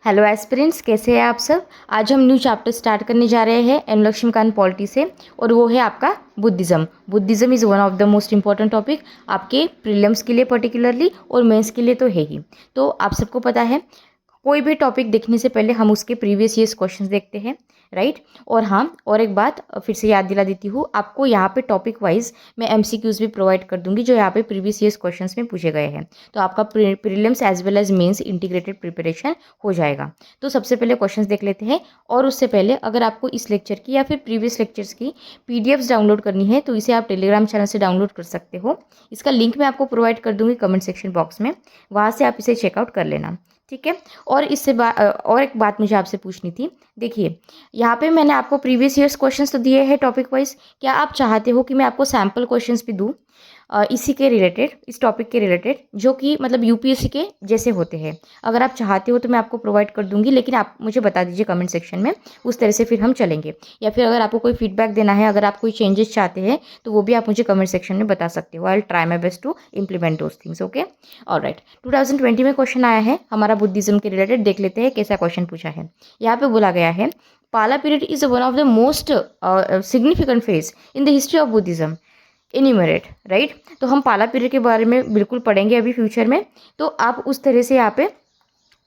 Hello aspirants, कैसे हैं आप सब। आज हम न्यू चैप्टर स्टार्ट करने जा रहे हैं एम लक्ष्मीकांत पॉलिटी से, और वो है आपका Buddhism. Buddhism is one of the most important topic आपके प्रीलिम्स के लिए पर्टिकुलरली, और मेंस के लिए तो है ही। तो आप सबको पता है, कोई भी टॉपिक देखने से पहले हम उसके प्रीवियस ईयर्स क्वेश्चंस देखते हैं, राइट। और हाँ, और एक बात फिर से याद दिला देती हूँ आपको, यहाँ पे टॉपिक वाइज मैं एमसीक्यूज भी प्रोवाइड कर दूंगी जो यहाँ पे प्रीवियस ईयर्स क्वेश्चंस में पूछे गए हैं। तो आपका prelims as well as mains integrated preparation हो जाएगा। तो सबसे पहले क्वेश्चंस देख लेते हैं। और उससे पहले अगर आपको इस लेक्चर की या फिर प्रीवियस लेक्चर्स की पीडीएफ्स डाउनलोड करनी है तो इसे आप टेलीग्राम चैनल से डाउनलोड कर सकते हो। इसका लिंक मैं आपको प्रोवाइड कर दूंगी कमेंट सेक्शन बॉक्स में, वहाँ से आप इसे चेकआउट कर लेना, ठीक है। और और एक बात मुझे आपसे पूछनी थी। देखिए, यहाँ पे मैंने आपको प्रीवियस ईयर्स क्वेश्चंस तो दिए हैं टॉपिक वाइज। क्या आप चाहते हो कि मैं आपको सैम्पल क्वेश्चंस भी दूँ इसी के रिलेटेड, इस टॉपिक के रिलेटेड, जो कि मतलब यूपीएससी के जैसे होते हैं? अगर आप चाहते हो तो मैं आपको प्रोवाइड कर दूंगी, लेकिन आप मुझे बता दीजिए कमेंट सेक्शन में, उस तरह से फिर हम चलेंगे। या फिर अगर आपको कोई फीडबैक देना है, अगर आप कोई चेंजेस चाहते हैं, तो वो भी आप मुझे कमेंट सेक्शन में बता सकते हो। I will try my best to implement those things, okay. Alright, 2020 में क्वेश्चन आया है हमारा बुद्धिज्म के रिलेटेड। देख लेते हैं कैसा क्वेश्चन पूछा है। यहाँ पे बोला गया है, पाला period is one of the most significant phase in the history of Buddhism, enumerate, right. तो हम पाला पीरियड के बारे में बिल्कुल पढ़ेंगे अभी फ्यूचर में, तो आप उस तरह से यहाँ पे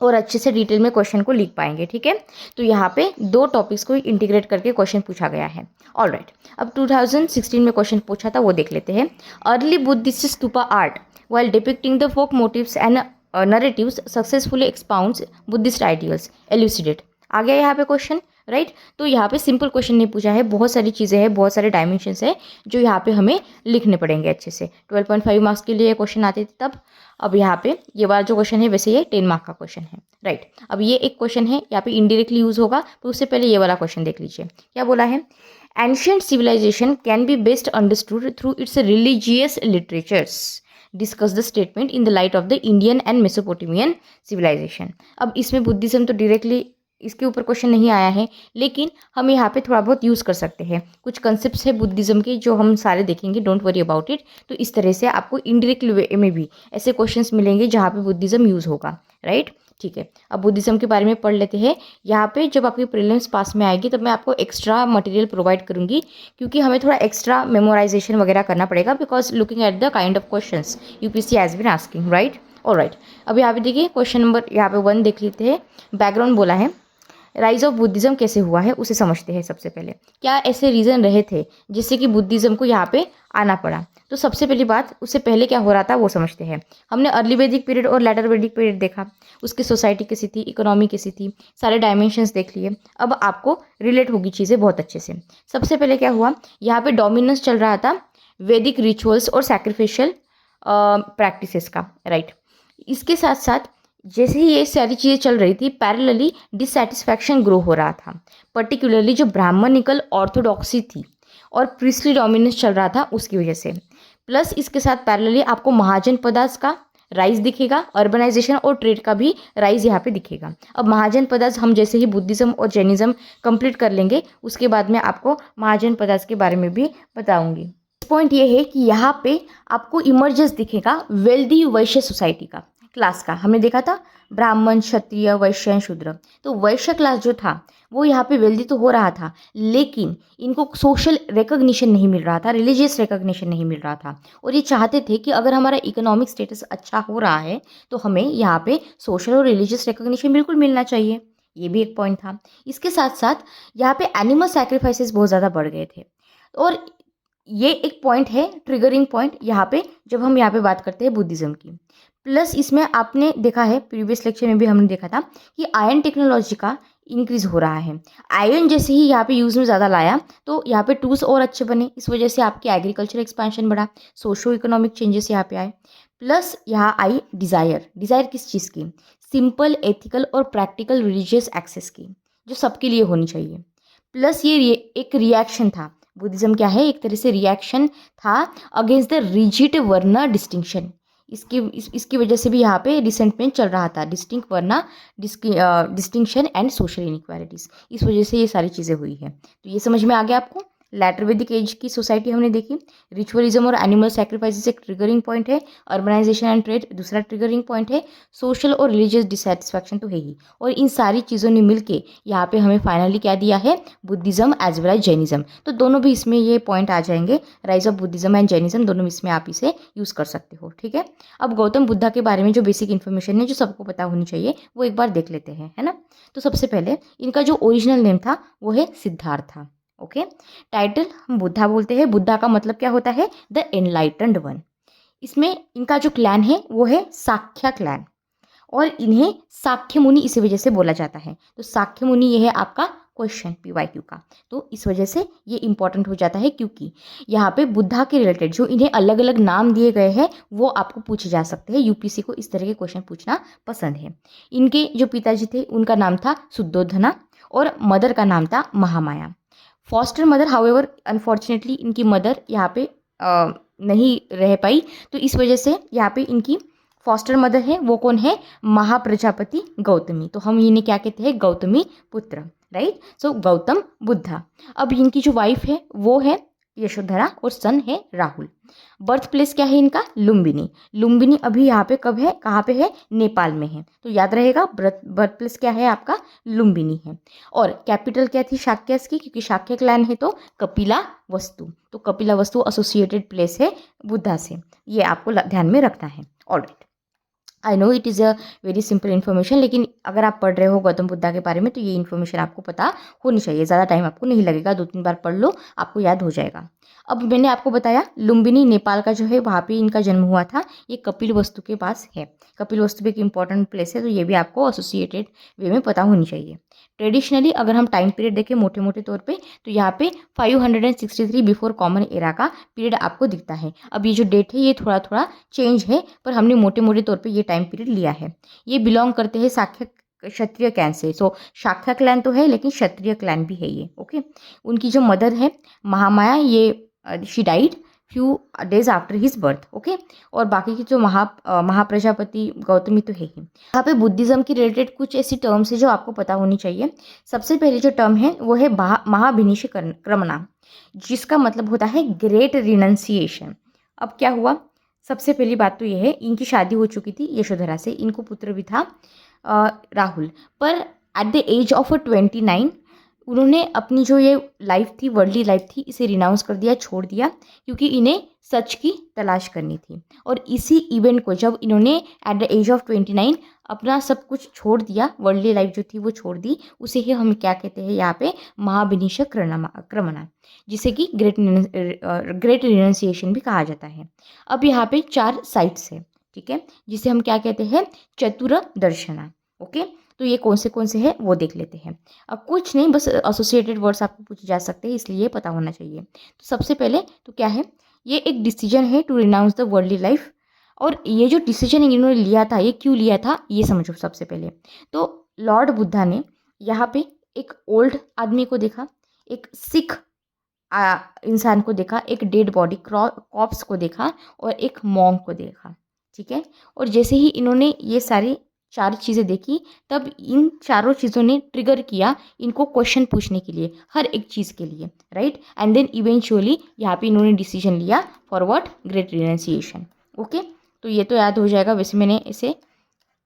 और अच्छे से डिटेल में क्वेश्चन को लिख पाएंगे, ठीक है। तो यहाँ पे दो टॉपिक्स को इंटीग्रेट करके क्वेश्चन पूछा गया है। ऑलराइट, अब 2016 में क्वेश्चन पूछा था, वो देख लेते हैं। Early Buddhist stupa art while depicting the folk motifs and narratives successfully expounds Buddhist ideals, elucidate। आ गया यहाँ पे क्वेश्चन, राइट। तो यहाँ पे सिंपल क्वेश्चन नहीं पूछा है, बहुत सारी चीज़ें हैं, बहुत सारे डायमेंशंस है जो यहाँ पे हमें लिखने पड़ेंगे अच्छे से। 12.5 मार्क्स के लिए क्वेश्चन आते थे तब। अब यहाँ पे ये वाला जो क्वेश्चन है, वैसे ये 10 मार्क का क्वेश्चन है, राइट। अब ये एक क्वेश्चन है, यहाँ पे इनडायरेक्टली यूज होगा, तो उससे पहले ये वाला क्वेश्चन देख लीजिए। क्या बोला है? Ancient civilisation can be best understood through its religious literatures, discuss the statement in the light of the Indian and Mesopotamian civilisation. अब इसमें बुद्धिज्म तो डायरेक्टली इसके ऊपर क्वेश्चन नहीं आया है, लेकिन हम यहाँ पे थोड़ा बहुत यूज़ कर सकते हैं। कुछ कंसेप्ट्स है बुद्धिज्म के जो हम सारे देखेंगे, डोंट वरी अबाउट इट। तो इस तरह से आपको इनडायरेक्ट वे में भी ऐसे क्वेश्चंस मिलेंगे जहाँ पे बुद्धिज्म यूज़ होगा, राइट। ठीक है, अब बुद्धिज्म के बारे में पढ़ लेते हैं। यहाँ पे जब आपकी प्रीलिम्स पास में आएगी तब मैं आपको एक्स्ट्रा मटेरियल प्रोवाइड करूँगी, क्योंकि हमें थोड़ा एक्स्ट्रा मेमोराइजेशन वगैरह करना पड़ेगा, because looking at the kind of questions UPSC has been asking, right. Alright, अब यहाँ पे देखिए क्वेश्चन नंबर यहाँ पे 1 देख लेते हैं। बैकग्राउंड बोला है, राइज ऑफ बुद्धिज्म कैसे हुआ है उसे समझते हैं सबसे पहले। क्या ऐसे रीज़न रहे थे जिससे कि बुद्धिज्म को यहाँ पे आना पड़ा? तो सबसे पहली बात, उससे पहले क्या हो रहा था वो समझते हैं। हमने अर्ली वैदिक पीरियड और लेटर वैदिक पीरियड देखा, उसकी सोसाइटी कैसी थी, इकोनॉमी कैसी थी, सारे डायमेंशंस देख लिए। अब आपको रिलेट होगी चीज़ें बहुत अच्छे से। सबसे पहले क्या हुआ, यहाँ पे डोमिनेंस चल रहा था वैदिक रिचुअल्स और सैक्रिफिशियल प्रैक्टिसेस का, राइट। इसके साथ साथ जैसे ही ये सारी चीज़ें चल रही थी, पैरेलली डिससेटिस्फैक्शन ग्रो हो रहा था, पर्टिकुलरली जो ब्राह्मणिकल ऑर्थोडॉक्सी थी और प्रीस्टली डोमिनेंस चल रहा था उसकी वजह से। प्लस इसके साथ पैरेलली आपको महाजन पदार्थ का राइज दिखेगा, अर्बनाइजेशन और ट्रेड का भी राइज यहाँ पे दिखेगा। अब महाजन पदार्थ हम जैसे ही बुद्धिज्म और जैनिज्म कंप्लीट कर लेंगे, उसके बाद में आपको महाजन पदार्थ के बारे में भी बताऊंगी। पॉइंट ये है कि यहाँ पे आपको इमर्जेंस दिखेगा वेल्दी वैश्य सोसाइटी का, क्लास का। हमने देखा था ब्राह्मण, क्षत्रिय, वैश्य, शूद्र। तो वैश्य क्लास जो था वो यहाँ पे वेल्दी तो हो रहा था, लेकिन इनको सोशल रिकॉग्निशन नहीं मिल रहा था, रिलीजियस रिकॉग्निशन नहीं मिल रहा था। और ये चाहते थे कि अगर हमारा इकोनॉमिक स्टेटस अच्छा हो रहा है तो हमें यहाँ पे सोशल और रिलीजियस रिकॉग्निशन बिल्कुल मिलना चाहिए। ये भी एक पॉइंट था। इसके साथ साथ यहाँ पे एनिमल सैक्रिफाइसेस बहुत ज़्यादा बढ़ गए थे, और ये एक पॉइंट है, ट्रिगरिंग पॉइंट यहाँ पे, जब हम यहाँ पे बात करते हैं बुद्धिज्म की। प्लस इसमें आपने देखा है, प्रीवियस लेक्चर में भी हमने देखा था कि आयन टेक्नोलॉजी का इंक्रीज हो रहा है। आयन जैसे ही यहाँ पे यूज़ में ज़्यादा लाया तो यहाँ पे टूल्स और अच्छे बने, इस वजह से आपकी एग्रीकल्चर एक्सपेंशन बढ़ा, सोशो इकोनॉमिक चेंजेस यहाँ पे आए। प्लस यहाँ आई डिज़ायर। डिज़ायर किस चीज़ की? सिंपल, एथिकल और प्रैक्टिकल रिलीजियस एक्सेस की, जो सबके लिए होनी चाहिए। प्लस ये एक रिएक्शन था। बुद्धिज्म क्या है? एक तरह से रिएक्शन था अगेंस्ट द रिजिड वर्ण डिस्टिंक्शन। इसकी वजह से भी यहाँ पे रिसेंटमेंट चल रहा था, डिस्टिंक्ट वरना डिस्टिंक्शन एंड सोशल इनइक्वालिटीज़। इस वजह से ये सारी चीज़ें हुई है। तो ये समझ में आ गया आपको? लैटर वैदिक एज की सोसाइटी हमने देखी। रिचुअलिज्म और एनिमल सैक्रिफाइसेस एक ट्रिगरिंग पॉइंट है। अर्बनाइजेशन एंड ट्रेड दूसरा ट्रिगरिंग पॉइंट है। सोशल और रिलीजियस डिसैटिस्फैक्शन तो है ही। और इन सारी चीज़ों ने मिलके यहाँ पे हमें फाइनली क्या दिया है, Buddhism as well as Jainism. तो दोनों भी इसमें ये पॉइंट आ जाएंगे, rise of Buddhism and Jainism, दोनों इसमें आप इसे यूज़ कर सकते हो। ठीक है, अब गौतम बुद्धा के बारे में जो बेसिक इन्फॉर्मेशन है जो सबको पता होनी चाहिए वो एक बार देख लेते हैं, है ना। तो सबसे पहले इनका जो ओरिजिनल नेम था वो है सिद्धार्था। ओके, टाइटल हम बुद्धा बोलते हैं। बुद्धा का मतलब क्या होता है, द एनलाइटन्ड वन। इसमें इनका जो क्लैन है वो है साख्या क्लैन, और इन्हें साख्य मुनि इसी वजह से बोला जाता है। तो साख्य मुनि ये है आपका क्वेश्चन PYQ का, तो इस वजह से ये इंपॉर्टेंट हो जाता है, क्योंकि यहाँ पे बुद्धा के रिलेटेड जो इन्हें अलग अलग नाम दिए गए हैं वो आपको पूछे जा सकते हैं। UPSC को इस तरह के क्वेश्चन पूछना पसंद है। इनके जो पिताजी थे उनका नाम था शुद्धोधना और मदर का नाम था Mahamaya. Foster mother, however unfortunately इनकी मदर यहाँ पे नहीं रह पाई, तो इस वजह से यहाँ पे इनकी फॉस्टर मदर है वो कौन है, महाप्रजापति गौतमी। तो हम इन्हें क्या कहते हैं, गौतमी पुत्र, राइट। सो गौतम बुद्धा। अब इनकी जो वाइफ है वो है यशोधरा और सन है राहुल। बर्थ प्लेस क्या है इनका, लुम्बिनी। लुम्बिनी अभी यहाँ पे कब है, कहाँ पे है, नेपाल में है। तो याद रहेगा बर्थ प्लेस क्या है आपका, लुम्बिनी है। और कैपिटल क्या थी शाक्यस की, क्योंकि शाक्य क्लैन है तो कपिला वस्तु, तो कपिला वस्तु एसोसिएटेड प्लेस है बुद्धा से, ये आपको ध्यान में रखना है। Alright, I know it is a very simple information, लेकिन अगर आप पढ़ रहे हो गौतम बुद्धा के बारे में तो ये इन्फॉर्मेशन आपको पता होनी चाहिए। ज़्यादा टाइम आपको नहीं लगेगा, 2-3 बार पढ़ लो आपको याद हो जाएगा। अब मैंने आपको बताया लुम्बिनी नेपाल का जो है वहाँ पे इनका जन्म हुआ था, ये कपिल वस्तु के पास है। कपिल वस्तु भी एक इंपॉर्टेंट प्लेस है, तो ये भी आपको एसोसिएटेड वे में पता होनी चाहिए। ट्रेडिशनली अगर हम टाइम पीरियड देखें मोटे मोटे तौर पे, तो यहाँ पे 563 बिफोर कॉमन एरा का पीरियड आपको दिखता है। अब ये जो डेट है ये थोड़ा थोड़ा चेंज है, पर हमने मोटे मोटे तौर पे ये टाइम पीरियड लिया है। ये बिलोंग करते हैं शाक्य क्षत्रिय क्लैन से। सो शाक्य क्लैन तो है लेकिन क्षत्रिय क्लैन भी है ये। ओके, उनकी जो मदर है महामाया, ये she died few days after his birth. Okay, और बाकी की जो महाप्रजापति गौतमी तो है ही। यहाँ पे बुद्धिज्म की रिलेटेड कुछ ऐसी टर्म्स है जो आपको पता होनी चाहिए। सबसे पहले जो टर्म है वो है महाभिनिश क्रमना, जिसका मतलब होता है ग्रेट रिनंसिएशन। अब क्या हुआ, सबसे पहली बात तो ये है इनकी शादी हो चुकी थी यशोधरा से, इनको पुत्र भी था राहुल, पर एट द एज ऑफ 29 उन्होंने अपनी जो ये लाइफ थी, वर्ल्डली लाइफ थी, इसे रिनाउंस कर दिया, छोड़ दिया, क्योंकि इन्हें सच की तलाश करनी थी। और इसी इवेंट को जब इन्होंने एट द एज ऑफ 29 अपना सब कुछ छोड़ दिया, वर्ल्डली लाइफ जो थी वो छोड़ दी, उसे ही हम क्या कहते हैं यहाँ पे, महाभिनिश क्रमना, जिसे कि ग्रेट रिनंसिएशन भी कहा जाता है। अब यहाँ पे 4 साइट्स है, ठीक है, जिसे हम क्या कहते हैं, चतुर दर्शना। ओके, तो ये कौन से हैं वो देख लेते हैं। अब कुछ नहीं, बस एसोसिएटेड वर्ड्स आपको पूछे जा सकते हैं, इसलिए पता होना चाहिए। तो सबसे पहले तो क्या है, ये एक डिसीजन है to renounce the worldly life. और ये जो डिसीजन इन्होंने लिया था, ये क्यों लिया था ये समझो। सबसे पहले तो लॉर्ड बुद्धा ने यहाँ पे एक ओल्ड आदमी को देखा, एक सिख इंसान को देखा, एक डेड बॉडी कॉप्स को देखा, और एक मॉन्क को देखा, ठीक है। और जैसे ही इन्होंने ये सारी 4 चीज़ें देखी, तब इन चारों चीज़ों ने ट्रिगर किया इनको क्वेश्चन पूछने के लिए, हर एक चीज़ के लिए, राइट। एंड देन इवेंचुअली यहाँ पे इन्होंने डिसीजन लिया for what, great renunciation. Okay, तो ये तो याद हो जाएगा। वैसे मैंने इसे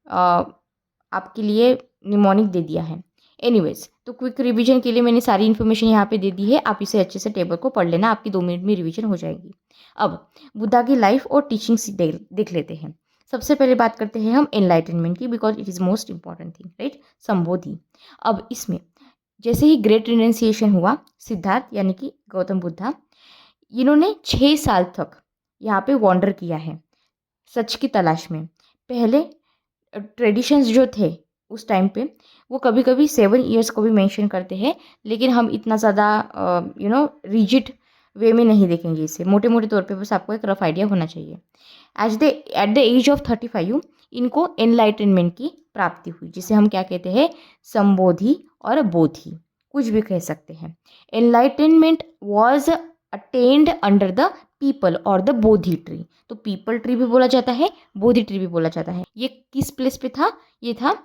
आपके लिए निमोनिक दे दिया है। एनीवेज, तो क्विक रिवीजन के लिए मैंने सारी इन्फॉर्मेशन यहाँ पे दे दी है, आप इसे अच्छे से टेबल को पढ़ लेना, आपकी 2 मिनट में रिवीजन हो जाएगी। अब बुद्धा की लाइफ और टीचिंग्स देख लेते हैं। सबसे पहले बात करते हैं हम एनलाइटनमेंट की, because it is most important thing, right, संबोधि। अब इसमें जैसे ही ग्रेट रिनंसिएशन हुआ, सिद्धार्थ यानी कि गौतम बुद्धा, इन्होंने 6 साल तक यहाँ पे वॉन्डर किया है सच की तलाश में। पहले ट्रेडिशंस जो थे उस टाइम पे, वो कभी कभी 7 ईयर्स को भी मेंशन करते हैं, लेकिन हम इतना ज़्यादा रिजिड वे में नहीं देखेंगे इसे, मोटे मोटे तौर पे बस आपको एक रफ आइडिया होना चाहिए। एट द एज ऑफ 35 इनको एनलाइटनमेंट की प्राप्ति हुई, जिसे हम क्या कहते हैं, संबोधि और बोधि, कुछ भी कह सकते हैं। Enlightenment was attend under the people और द बोधि ट्री। तो पीपल ट्री भी बोला जाता है, बोधि ट्री भी बोला जाता है। ये किस प्लेस पे था, ये था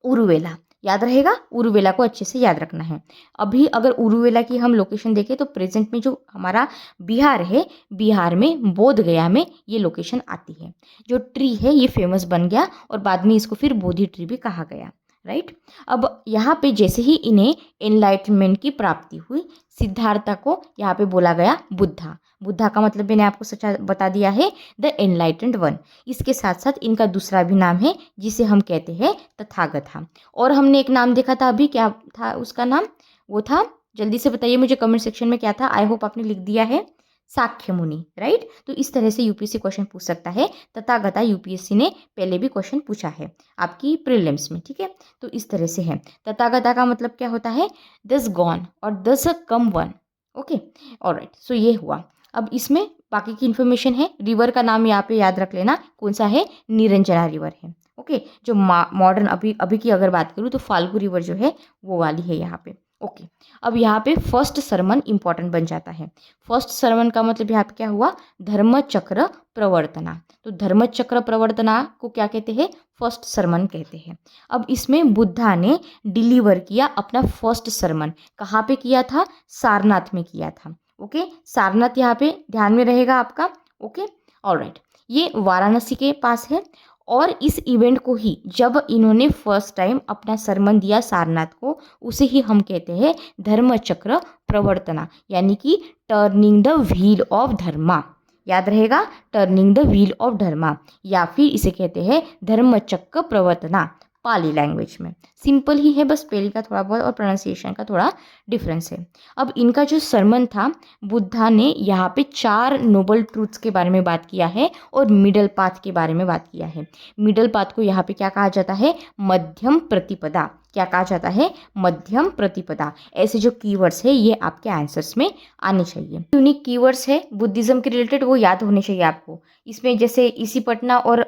उरुवेला। याद रहेगा, उरुवेला को अच्छे से याद रखना है। अभी अगर उरुवेला की हम लोकेशन देखें तो प्रेजेंट में जो हमारा बिहार है, बिहार में बोध गया में ये लोकेशन आती है। जो ट्री है ये फेमस बन गया और बाद में इसको फिर बोधि ट्री भी कहा गया, राइट। अब यहाँ पे जैसे ही इन्हें एनलाइटनमेंट की प्राप्ति हुई, सिद्धार्था को यहाँ पे बोला गया बुद्धा। बुद्धा का मतलब मैंने आपको सच्चा बता दिया है, द एनलाइटेंड वन। इसके साथ साथ इनका दूसरा भी नाम है जिसे हम कहते हैं तथागता। और हमने एक नाम देखा था अभी, क्या था उसका नाम? वो था, जल्दी से बताइए मुझे कमेंट सेक्शन में, क्या था? आई होप आपने लिख दिया है, साक्य मुनि, राइट। तो इस तरह से यूपीएससी क्वेश्चन पूछ सकता है। तथागता यूपीएससी ने पहले भी क्वेश्चन पूछा है आपकी प्रीलिम्स में, ठीक है। तो इस तरह से है। तथागता का मतलब क्या होता है? दस गॉन और दस कम वन, ओके, ऑलराइट। सो ये हुआ। अब इसमें बाकी की इन्फॉर्मेशन है। रिवर का नाम यहाँ पे याद रख लेना, कौन सा है? निरंजना रिवर है, ओके। जो मॉडर्न अभी की अगर बात करूँ तो फाल्गु रिवर जो है वो वाली है यहाँ पे, ओके। अब यहाँ पे फर्स्ट सरमन इंपॉर्टेंट बन जाता है। फर्स्ट सरमन का मतलब यहाँ पे क्या हुआ? धर्मचक्र प्रवर्तना। तो धर्मचक्र प्रवर्तना को क्या कहते हैं? फर्स्ट सरमन कहते हैं। अब इसमें बुद्धा ने डिलीवर किया अपना फर्स्ट सरमन। कहाँ पे किया था? सारनाथ में किया था, ओके। सारनाथ यहाँ पे ध्यान में रहेगा आपका, ओके, ऑलराइट। ये वाराणसी के पास है। और इस इवेंट को ही जब इन्होंने फर्स्ट टाइम अपना सरमन दिया सारनाथ को, उसे ही हम कहते हैं धर्मचक्र प्रवर्तना, यानी कि टर्निंग द व्हील ऑफ धर्मा। याद रहेगा, टर्निंग द व्हील ऑफ धर्मा, या फिर इसे कहते हैं धर्मचक्र प्रवर्तना पाली लैंग्वेज में। सिंपल ही है, बस स्पेलिंग का थोड़ा बहुत और प्रोनाउंसिएशन का थोड़ा डिफरेंस है। अब इनका जो सरमन था, बुद्धा ने यहाँ पे 4 नोबल ट्रूथ्स के बारे में बात किया है और मिडल पाथ के बारे में बात किया है। मिडल पाथ को यहाँ पे क्या कहा जाता है? मध्यम प्रतिपदा। क्या कहा जाता है? मध्यम प्रतिपदा। ऐसे जो कीवर्ड्स है ये आपके आंसर्स में आने चाहिए। यूनिक कीवर्ड्स है बुद्धिज्म के रिलेटेड, वो याद होने चाहिए आपको। इसमें जैसे इसी पटना और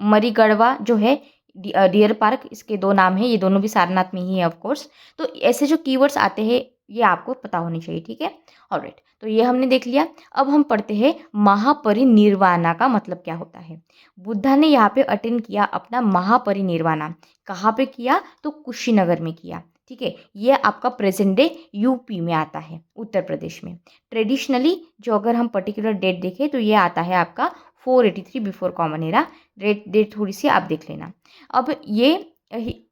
मरीगढ़वा जो है, डियर पार्क, इसके 2 नाम हैं, ये दोनों भी सारनाथ में ही है ऑफ कोर्स। तो ऐसे जो कीवर्ड्स आते हैं ये आपको पता होनी चाहिए, ठीक है, ऑलराइट। तो ये हमने देख लिया। अब हम पढ़ते हैं महापरिनिर्वाणा का मतलब क्या होता है। बुद्धा ने यहाँ पे अटेंड किया अपना महापरिनिर्वाणा। कहाँ पे किया? तो कुशीनगर में किया, ठीक है। ये आपका प्रेजेंट डे यूपी में आता है, उत्तर प्रदेश में। ट्रेडिशनली जो अगर हम पर्टिकुलर डेट देखें तो ये आता है आपका 483 बिफोर कॉमन एरा। डेट थोड़ी सी आप देख लेना। अब ये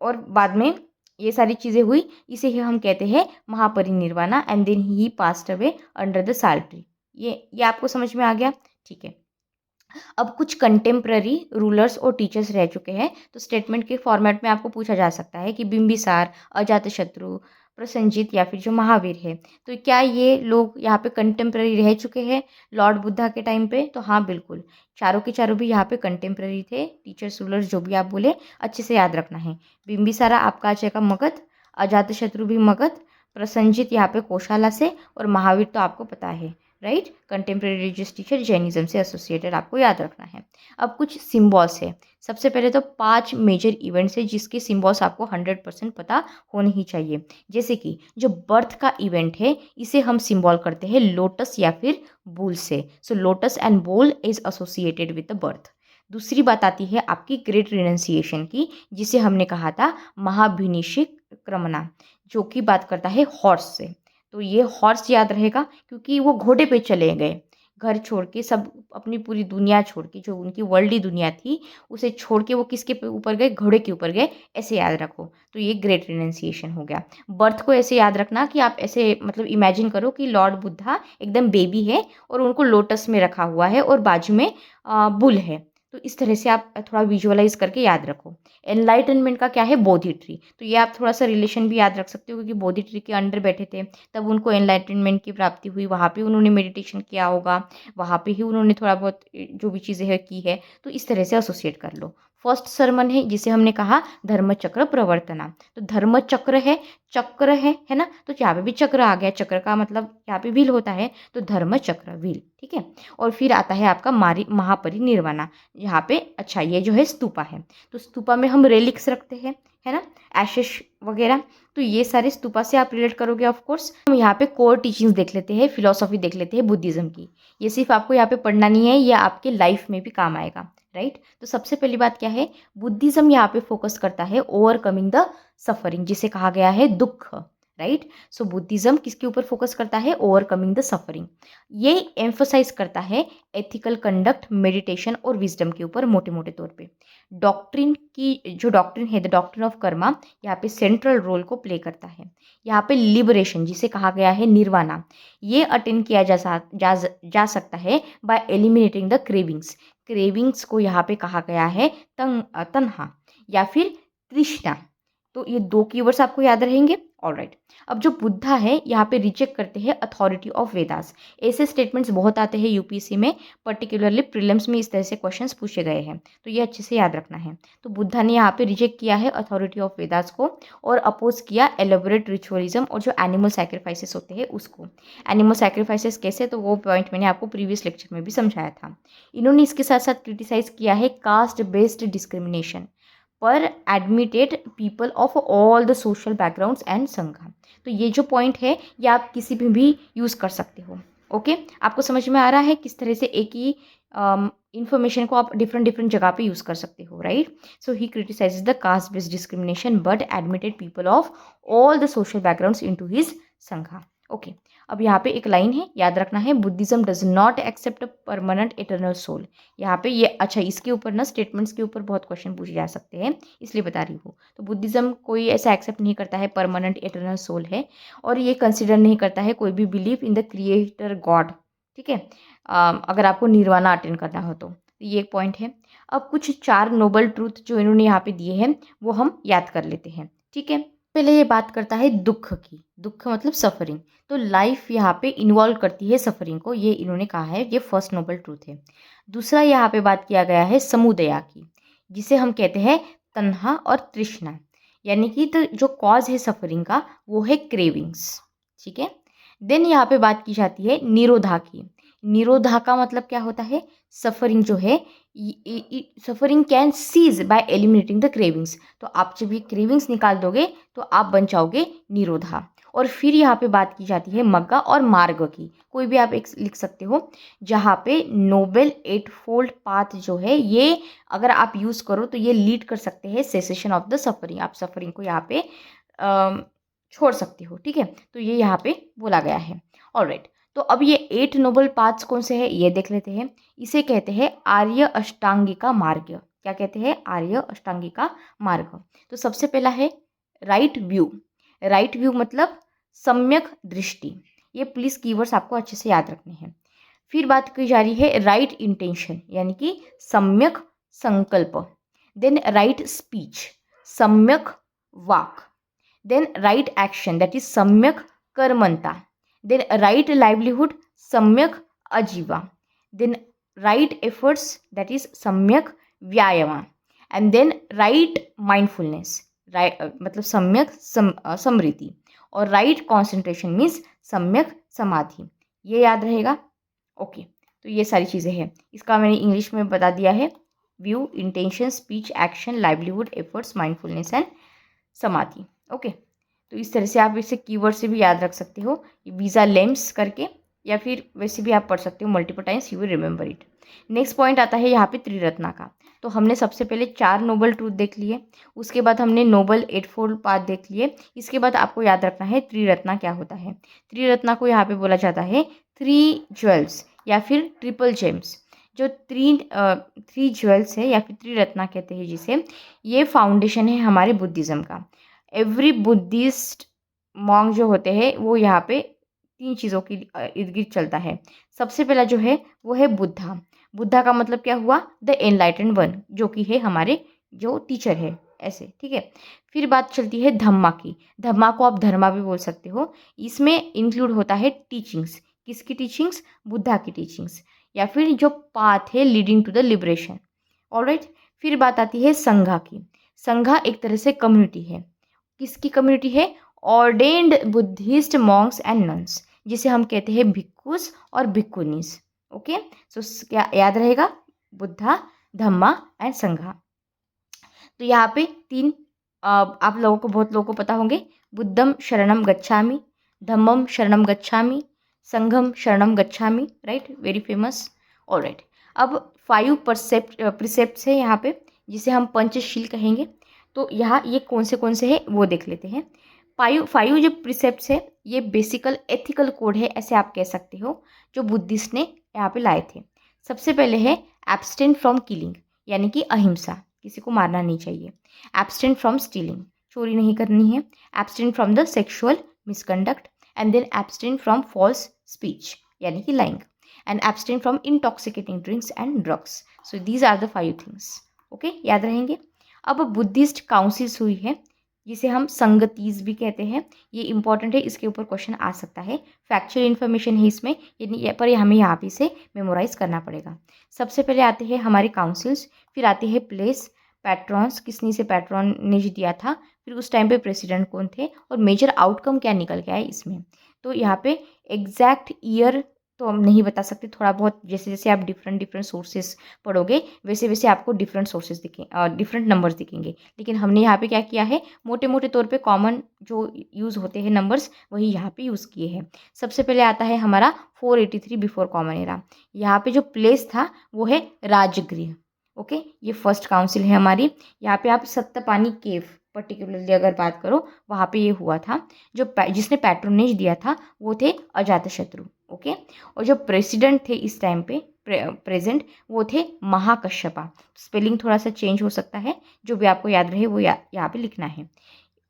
और बाद में ये सारी चीज़ें हुई, इसे ही हम कहते हैं Mahaparinirvana. And then he passed away under the sal tree. ये आपको समझ में आ गया, ठीक है। अब कुछ कंटेम्प्ररी रूलर्स और टीचर्स रह चुके हैं, तो स्टेटमेंट के फॉर्मेट में आपको पूछा जा सकता है कि बिंबिसार, अजातशत्रु, प्रसेनजीत या फिर जो महावीर है, तो क्या ये लोग यहाँ पे कंटेम्प्ररी रह चुके हैं लॉर्ड बुद्धा के टाइम पे? तो हाँ, बिल्कुल, चारों के चारों भी यहाँ पे कंटेम्प्ररी थे। टीचर्स रूलर्स जो भी आप बोले, अच्छे से याद रखना है। बिंबिसारा आपका आ जाएगा मगध, अजातशत्रु भी मगध, प्रसेनजीत यहाँ पे कोशाला से, और महावीर तो आपको पता है, right. Contemporary religious teacher, Jainism से एसोसिएटेड, आपको याद रखना है। अब कुछ सिम्बॉल्स है। सबसे पहले तो 5 मेजर इवेंट्स है जिसके सिम्बॉल्स आपको 100% पता होने ही चाहिए। जैसे कि जो बर्थ का इवेंट है इसे हम सिम्बॉल करते हैं लोटस या फिर बुल से। So lotus and bull is associated with the birth. दूसरी बात आती है आपकी ग्रेट रिनंसिएशन की, जिसे हमने कहा था महाभिनिषिक क्रमना, जो कि बात करता है हॉर्स से। तो ये हॉर्स याद रहेगा क्योंकि वो घोड़े पे चले गए, घर छोड़ के, सब अपनी पूरी दुनिया छोड़ के, जो उनकी वर्ल्डली दुनिया थी उसे छोड़ के वो किसके ऊपर गए? घोड़े के ऊपर गए, ऐसे याद रखो। तो ये ग्रेट रिनंसिएशन हो गया। बर्थ को ऐसे याद रखना कि आप ऐसे मतलब इमेजिन करो कि लॉर्ड बुद्धा एकदम बेबी है और उनको लोटस में रखा हुआ है और बाजू में बुल है। तो इस तरह से आप थोड़ा विजुअलाइज करके याद रखो। एनलाइटनमेंट का क्या है? बोधि ट्री। तो ये आप थोड़ा सा रिलेशन भी याद रख सकते हो क्योंकि बोधि ट्री के अंडर बैठे थे, तब उनको एनलाइटनमेंट की प्राप्ति हुई, वहाँ पे उन्होंने मेडिटेशन किया होगा, वहाँ पे ही उन्होंने थोड़ा बहुत जो भी चीज़ें है की है। तो इस तरह से एसोसिएट कर लो। फर्स्ट सरमन है जिसे हमने कहा धर्मचक्र प्रवर्तना। तो धर्मचक्र है, चक्र है ना, तो यहाँ पे भी चक्र आ गया। चक्र का मतलब यहाँ पे व्हील होता है, तो धर्मचक्र व्हील, ठीक है। और फिर आता है आपका महापरिनिर्वाणा। यहाँ पे अच्छा ये जो है स्तूपा है, तो स्तूपा में हम रेलिक्स रखते हैं, है ना, एशेस वगैरह। तो ये सारे स्तूपा से आप रिलेट करोगे ऑफ कोर्स। हम यहाँ पे कोर टीचिंग्स देख लेते हैं, फिलोसॉफी देख लेते हैं बुद्धिज्म की। ये सिर्फ आपको यहाँ पे पढ़ना नहीं है, ये आपके लाइफ में भी काम आएगा, राइट। तो सबसे पहली बात क्या है, बुद्धिज्म यहाँ पे फोकस करता है ओवरकमिंग द सफरिंग, जिसे कहा गया है दुख, राइट। सो बुद्धिज्म किसके ऊपर फोकस करता है, ओवरकमिंग द सफरिंग। ये एम्फोसाइज करता है एथिकल कंडक्ट, मेडिटेशन और विजडम के ऊपर मोटे मोटे तौर पे। डॉक्ट्रिन की जो डॉक्ट्रिन है, द डॉक्ट्रिन ऑफ कर्मा, यहाँ पे सेंट्रल रोल को प्ले करता है। यहाँ पे लिबरेशन, जिसे कहा गया है निर्वाणा, ये अटेन किया जा सकता है bye eliminating the cravings. Cravings को यहाँ पे कहा गया है तन्हा या फिर तृष्णा। तो ये दो कीवर्ड्स आपको याद रहेंगे। ऑलराइट। अब जो बुद्धा है यहाँ पे रिजेक्ट करते हैं अथॉरिटी ऑफ वेदास। ऐसे स्टेटमेंट्स बहुत आते हैं यूपीएससी में, पर्टिकुलरली प्रीलिम्स में इस तरह से क्वेश्चंस पूछे गए हैं, तो ये अच्छे से याद रखना है। तो बुद्धा ने यहाँ पे रिजेक्ट किया है अथॉरिटी ऑफ वेदास को और अपोज किया एलोबरेट रिचुअलिज्म और जो एनिमल सैक्रिफाइसेस होते हैं उसको। एनिमल सैक्रिफाइसेस कैसे, तो वो पॉइंट मैंने आपको प्रीवियस लेक्चर में भी समझाया था। इन्होंने इसके साथ साथ क्रिटिसाइज किया है कास्ट बेस्ड डिस्क्रिमिनेशन पर admitted people of all the social backgrounds and संघा। तो ये जो पॉइंट है ये आप किसी में भी यूज़ कर सकते हो। ओके, आपको समझ में आ रहा है किस तरह से एक ही इंफॉर्मेशन को आप डिफरेंट जगह पे यूज़ कर सकते हो, right. So he criticizes the caste based discrimination but admitted people of all the social backgrounds into his Sangha. Okay, अब यहाँ पे एक लाइन है, याद रखना है, Buddhism does not accept permanent eternal soul. यहाँ पे ये अच्छा, इसके ऊपर ना स्टेटमेंट्स के ऊपर बहुत क्वेश्चन पूछे जा सकते हैं, इसलिए बता रही हूँ। तो बुद्धिज्म कोई ऐसा एक्सेप्ट नहीं करता है परमानेंट इटर्नल सोल है, और ये कंसिडर नहीं करता है कोई भी belief in the creator God, ठीक है। अगर आपको निर्वाणा अटेंड करना हो तो ये एक पॉइंट है। अब कुछ 4 नोबल ट्रूथ जो इन्होंने यहाँ पे दिए हैं वो हम याद कर लेते हैं, ठीक है। पहले ये बात करता है दुख की, दुख मतलब सफरिंग। तो लाइफ यहाँ पे इन्वॉल्व करती है सफरिंग को, ये इन्होंने कहा है, ये फर्स्ट नोबल ट्रूथ है। दूसरा यहाँ पे बात किया गया है समुदया की, जिसे हम कहते हैं तन्हा और तृष्णा, यानी कि तो जो कॉज है सफरिंग का वो है क्रेविंग्स, ठीक है। देन यहाँ पे बात की जाती है निरोधा की। निरोधा का मतलब क्या होता है, सफरिंग जो है, suffering can cease by eliminating the cravings. तो आप जब ये क्रेविंग्स निकाल दोगे तो आप बन जाओगे निरोधा। और फिर यहाँ पे बात की जाती है मग्गा और मार्ग की, कोई भी आप एक लिख सकते हो, जहाँ पे नोबल 8-फोल्ड पाथ जो है ये अगर आप यूज़ करो तो ये लीड कर सकते हैं सेसेशन ऑफ द सफरिंग। आप सफरिंग को यहाँ पे छोड़ सकते हो, ठीक है। तो ये यहाँ पे बोला गया है। ऑलराइट, तो अब ये 8 नोबल पाथ्स कौन से हैं ये देख लेते हैं। इसे कहते हैं आर्य अष्टांगिका मार्ग। क्या कहते हैं, आर्य अष्टांगिका मार्ग। तो सबसे पहला है राइट व्यू। राइट व्यू मतलब सम्यक दृष्टि। ये प्लीज कीवर्ड्स आपको अच्छे से याद रखने हैं। फिर बात की जा रही है राइट इंटेंशन, यानी कि सम्यक संकल्प। Then right speech, samyak vak. Then right action, that is samyak karmanta. Then right livelihood, samyak ajiva. Then right efforts, that is samyak vyayama. And then right mindfulness, मतलब सम्यक समृद्धि। और राइट कॉन्सेंट्रेशन मीन्स सम्यक समाधि। ये याद रहेगा। ओके, तो ये सारी चीज़ें हैं, इसका मैंने इंग्लिश में बता दिया है। View, intention, speech, action, livelihood, efforts, mindfulness and समाधि। ओके, तो इस तरह से आप इसे कीवर्ड से भी याद रख सकते हो, वीज़ा लेम्स करके, या फिर वैसे भी आप पढ़ सकते हो multiple times, you will remember it. Next point आता है यहाँ पे त्रिरत्ना का। तो हमने सबसे पहले 4 नोबल ट्रूथ देख लिए, उसके बाद हमने नोबल 8-फोल्ड पाथ देख लिए। इसके बाद आपको याद रखना है त्रिरत्ना क्या होता है। त्रिरत्ना को यहाँ पे बोला जाता है 3 ज्वेल्स या फिर ट्रिपल जेम्स। जो 3 ज्वेल्स है या फिर त्रिरत्ना कहते हैं जिसे, ये फाउंडेशन है हमारे बुद्धिज़्म का। एवरी बुद्धिस्ट मॉन्क जो होते हैं वो यहाँ पे 3 चीज़ों की इर्द गिर्द चलता है। सबसे पहला जो है वो है बुद्धा। बुद्धा का मतलब क्या हुआ, द एनलाइटेंड वन, जो कि है हमारे जो टीचर है, ऐसे, ठीक है। फिर बात चलती है धम्मा की। धम्मा को आप धर्मा भी बोल सकते हो। इसमें इंक्लूड होता है टीचिंग्स। किसकी टीचिंग्स, बुद्धा की टीचिंग्स, या फिर जो पाथ है leading to the liberation. Alright, फिर बात आती है संघा की। संघा एक तरह से कम्युनिटी है। किसकी कम्युनिटी है, ordained Buddhist Monks and nuns, जिसे हम कहते हैं भिक्खुस और भिक्खुनीस। ओके, सो क्या याद रहेगा, बुद्धा, धम्मा एंड संघा। तो यहाँ पे 3 आप लोगों को, बहुत लोगों को पता होंगे, बुद्धम शरणम गच्छामि, धम्मम शरणम गच्छामि, संघम शरणम गच्छामि, राइट, वेरी फेमस। ऑलराइट, अब 5 प्रिसेप्ट्स है यहाँ पे, जिसे हम पंचशील कहेंगे। तो यहाँ ये कौन से हैं वो देख लेते हैं। 5 जो प्रिसेप्ट्स है ये बेसिकल एथिकल कोड है, ऐसे आप कह सकते हो, जो बुद्धिस्ट ने यहाँ पे लाए थे। सबसे पहले है एब्सटेन फ्रॉम किलिंग, यानी कि अहिंसा, किसी को मारना नहीं चाहिए। एब्सटेन फ्रॉम स्टीलिंग, चोरी नहीं करनी है। Abstain from the sexual misconduct, and then abstain from false speech, यानी कि lying, and abstain from intoxicating drinks and drugs. So these are the 5 things. Okay, याद रहेंगे। अब बुद्धिस्ट काउंसिल्स हुई है, जिसे हम संगतीज भी कहते हैं। ये इंपॉर्टेंट है, इसके ऊपर क्वेश्चन आ सकता है। फैक्चुअल इन्फॉर्मेशन है इसमें, पर हमें यहाँ पे से मेमोराइज करना पड़ेगा। सबसे पहले आते हैं हमारे काउंसिल्स, फिर आते हैं प्लेस, पैट्रॉन्स, किसने इसे पैट्रॉनेज दिया था, फिर उस टाइम पे प्रेसिडेंट कौन थे, और मेजर आउटकम क्या निकल के आया इसमें। तो यहाँ पे एग्जैक्ट ईयर तो हम नहीं बता सकते, थोड़ा बहुत जैसे जैसे आप डिफरेंट सोर्सेज पढ़ोगे वैसे वैसे आपको डिफरेंट सोर्सेज डिफरेंट नंबर्स दिखेंगे। लेकिन हमने यहाँ पे क्या किया है, मोटे मोटे तौर पे कॉमन जो यूज़ होते हैं नंबर्स वही यहाँ पे यूज़ किए हैं। सबसे पहले आता है हमारा 483 बिफोर कॉमन एरा। यहाँ पे जो प्लेस था वो है राजगृह। ओके, ये फर्स्ट काउंसिल है हमारी। यहाँ पे आप सत्तपानी केव पर्टिकुलरली अगर बात करो, वहाँ पे ये हुआ था। जिसने पैट्रोनेज दिया था वो थे अजातशत्रु। ओके, और जो प्रेसिडेंट थे इस टाइम पे प्रेजेंट, वो थे महाकश्यपा। स्पेलिंग थोड़ा सा चेंज हो सकता है, जो भी आपको याद रहे वो यहाँ पे लिखना है।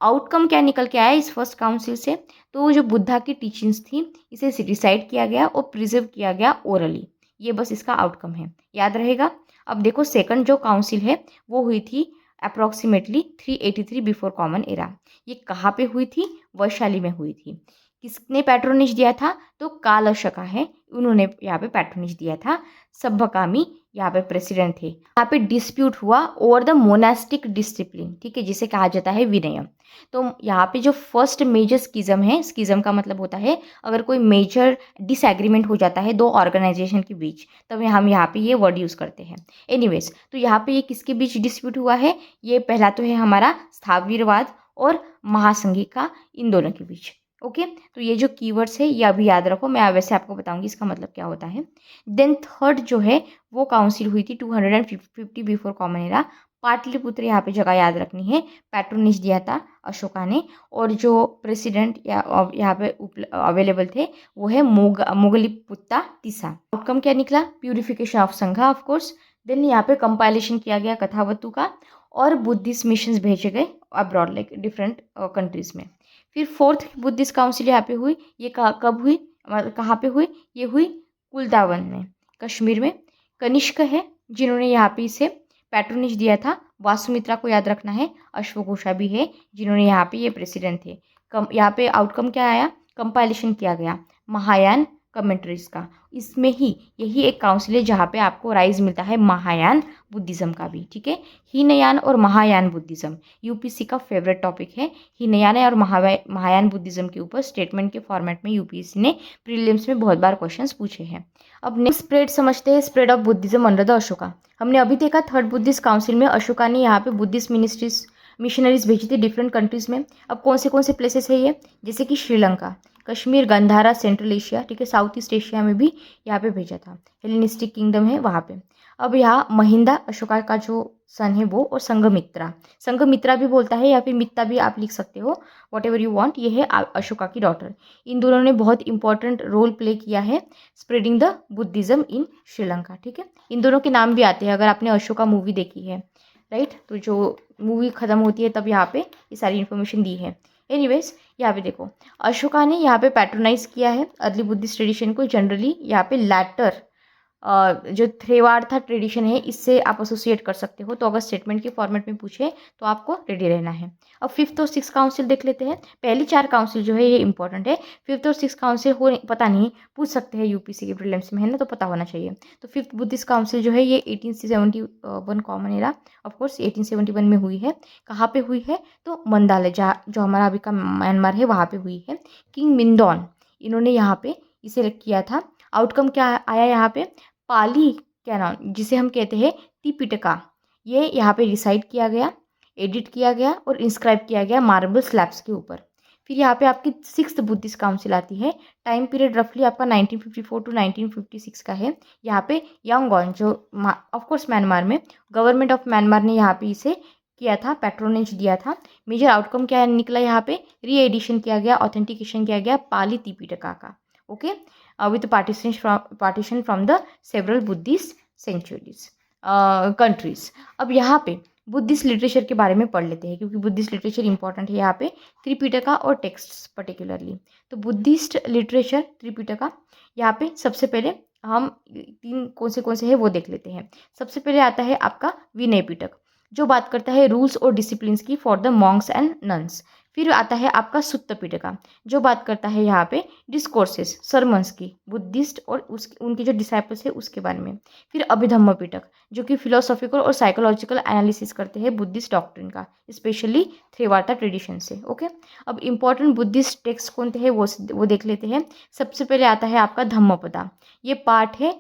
आउटकम क्या निकल के आया इस फर्स्ट काउंसिल से, तो जो बुद्धा की टीचिंग्स थी इसे डिसाइड किया गया और प्रिजर्व किया गया ओरली। ये बस इसका आउटकम है, याद रहेगा। अब देखो सेकंड जो काउंसिल है वो हुई थी अप्रॉक्सीमेटली 383 बिफोर कॉमन एरा। ये कहाँ पे हुई थी, वैशाली में हुई थी। किसने पैट्रोनेज दिया था, तो काल अशोका है, उन्होंने यहाँ पे पैट्रोनेज दिया था। सभ्यकामी यहाँ पे प्रेसिडेंट थे। यहाँ पे डिस्प्यूट हुआ ओवर द मोनास्टिक डिसिप्लिन, ठीक है, जिसे कहा जाता है विनय। तो यहाँ पे जो फर्स्ट मेजर स्किज्म है, स्किज्म का मतलब होता है अगर कोई मेजर डिसएग्रीमेंट हो जाता है दो ऑर्गेनाइजेशन के बीच, तब हम यहाँ पे ये वर्ड यूज़ करते हैं। एनीवेज, तो यहाँ पे ये किसके बीच डिस्प्यूट हुआ है, ये पहला तो है हमारा स्थावीरवाद और महासंघिका, इन दोनों के बीच। ओके, तो ये जो कीवर्ड्स है ये अभी याद रखो, मैं वैसे आपको बताऊंगी इसका मतलब क्या होता है। देन थर्ड जो है वो काउंसिल हुई थी 250 बिफोर कॉमन एरा। पाटलिपुत्र यहाँ पे जगह याद रखनी है, पैट्रोनेज दिया था अशोका ने, और जो प्रेसिडेंट यहाँ पे अवेलेबल थे वो है मोगलीपुत्ता तीसा। आउटकम क्या निकला, प्यूरिफिकेशन ऑफ संघा ऑफ कोर्स। देन यहाँ पे कंपाइलेशन किया गया कथावतु का, और बुद्धिस्ट मिशंस भेजे गए अब्रॉड, लाइक डिफरेंट कंट्रीज में। फिर फोर्थ बुद्धिस्ट काउंसिल यहाँ पे हुई, ये कब हुई, कहाँ पे हुई, ये हुई कुलदावन में, कश्मीर में। कनिष्क है जिन्होंने यहाँ पे इसे पैट्रोनेज दिया था। वासुमित्रा को याद रखना है। अश्वघोषा भी है जिन्होंने यहाँ पे ये प्रेसिडेंट थे। यहाँ पे आउटकम क्या आया, कंपाइलेशन किया गया महायान कमेंट्रीज का। इसमें ही यही एक काउंसिल है जहाँ पे आपको राइज मिलता है महायान बुद्धिज़्म का भी, ठीक है। हीनयान और महायान बुद्धिज़्म यूपीएससी का फेवरेट टॉपिक है। हीनयान और महायान बुद्धिज़्म के ऊपर स्टेटमेंट के फॉर्मेट में यूपीएससी ने प्रीलिम्स में बहुत बार क्वेश्चंस पूछे हैं। अब नेक्स्ट स्प्रेड समझते हैं, spread of Buddhism under the Ashoka. हमने अभी देखा थर्ड बुद्धिस्ट काउंसिल में अशोका ने यहाँ पे बुद्धिस्ट मिशनरीज भेजी थी डिफरेंट कंट्रीज में। अब कौन से प्लेसेस है ये, जैसे कि श्रीलंका, कश्मीर, गंधारा, सेंट्रल एशिया, ठीक है, साउथ ईस्ट एशिया में भी यहाँ पे भेजा था। हेलेनिस्टिक किंगडम है वहाँ पे। अब यहाँ महिंदा अशोका का जो सन है वो, और संघमित्रा भी बोलता है, या फिर मित्ता भी आप लिख सकते हो, वॉट एवर यू वॉन्ट। ये है अशोका की डॉटर। इन दोनों ने बहुत इंपॉर्टेंट रोल प्ले किया है स्प्रेडिंग द बुद्धिज़्म इन श्रीलंका, ठीक है। इन दोनों के नाम भी आते हैं अगर आपने अशोका मूवी देखी है, राइट। तो जो मूवी ख़त्म होती है तब यहाँ पे ये सारी इन्फॉर्मेशन दी है। एनीवेज, यहाँ पे देखो अशोका ने यहाँ पे पैट्रोनाइज किया है अर्ली बुद्धिस्ट ट्रेडिशन को। जनरली यहाँ पे लैटर जो थ्रेवार्था ट्रेडिशन है इससे आप एसोसिएट कर सकते हो। तो अगर स्टेटमेंट के फॉर्मेट में पूछे तो आपको रेडी रहना है। अब फिफ्थ और सिक्स काउंसिल देख लेते हैं। पहली चार काउंसिल जो है ये इंपॉर्टेंट है। फिफ्थ और सिक्स काउंसिल हो पता नहीं, पूछ सकते हैं यूपीएससी के प्रीलिम्स में, है ना, तो पता होना चाहिए। तो फिफ्थ बुद्धिस्ट काउंसिल जो है ये 1871 कॉमन एरा ऑफकोर्स 1871 में हुई है। कहाँ पे हुई है, तो मंदाले जो हमारा अभी का म्यांमार है वहाँ पे हुई है। किंग मिंदौन इन्होंने यहाँ पे इसे किया था। आउटकम क्या आया यहाँ पे, पाली कैनॉन जिसे हम कहते हैं त्रिपिटका, ये यहाँ पे रिसाइट किया गया, एडिट किया गया और इंस्क्राइब किया गया मार्बल स्लैब्स के ऊपर। फिर यहाँ पे आपकी 6th बुद्धिस्ट काउंसिल आती है। टाइम पीरियड रफली आपका 1954 टू 1956 का है। यहाँ पे यांगोन जो ऑफ कोर्स म्यांमार में, गवर्नमेंट ऑफ म्यांमार ने यहाँ पे इसे किया था, पैट्रोनेज दिया था। मेजर आउटकम क्या निकला यहाँ पे, री एडिशन किया गया, ऑथेंटिकेशन किया गया पाली त्रिपिटका का, okay, with partition from the several Buddhist centuries countries. अब यहाँ पे बुद्धिस्ट लिटरेचर के बारे में पढ़ लेते हैं, क्योंकि बुद्धिस्ट लिटरेचर इंपॉर्टेंट है यहाँ पे, त्रिपिटका और टेक्स्ट्स पर्टिकुलरली। तो बुद्धिस्ट लिटरेचर त्रिपिटका, यहाँ पे सबसे पहले हम 3 कौन से हैं वो देख लेते हैं। सबसे पहले आता है आपका विनय पिटक, जो बात करता है रूल्स और डिसिप्लिन्स की for the Monks and nuns. फिर आता है आपका सुत्त पिटका, जो बात करता है यहाँ पे डिस्कोर्सेस, सरमन्स की, बुद्धिस्ट और उनके जो डिसाइपल्स है उसके बारे में। फिर अभिधम्म पिटक, जो कि फिलोसॉफिकल और साइकोलॉजिकल एनालिसिस करते हैं बुद्धिस्ट डॉक्ट्रिन का, स्पेशली थ्रेवार्ता ट्रेडिशन से, ओके। अब इंपॉर्टेंट बुद्धिस्ट टेक्स्ट कौन थे वो देख लेते हैं। सबसे पहले आता है आपका धम्मपदा, ये पार्ट है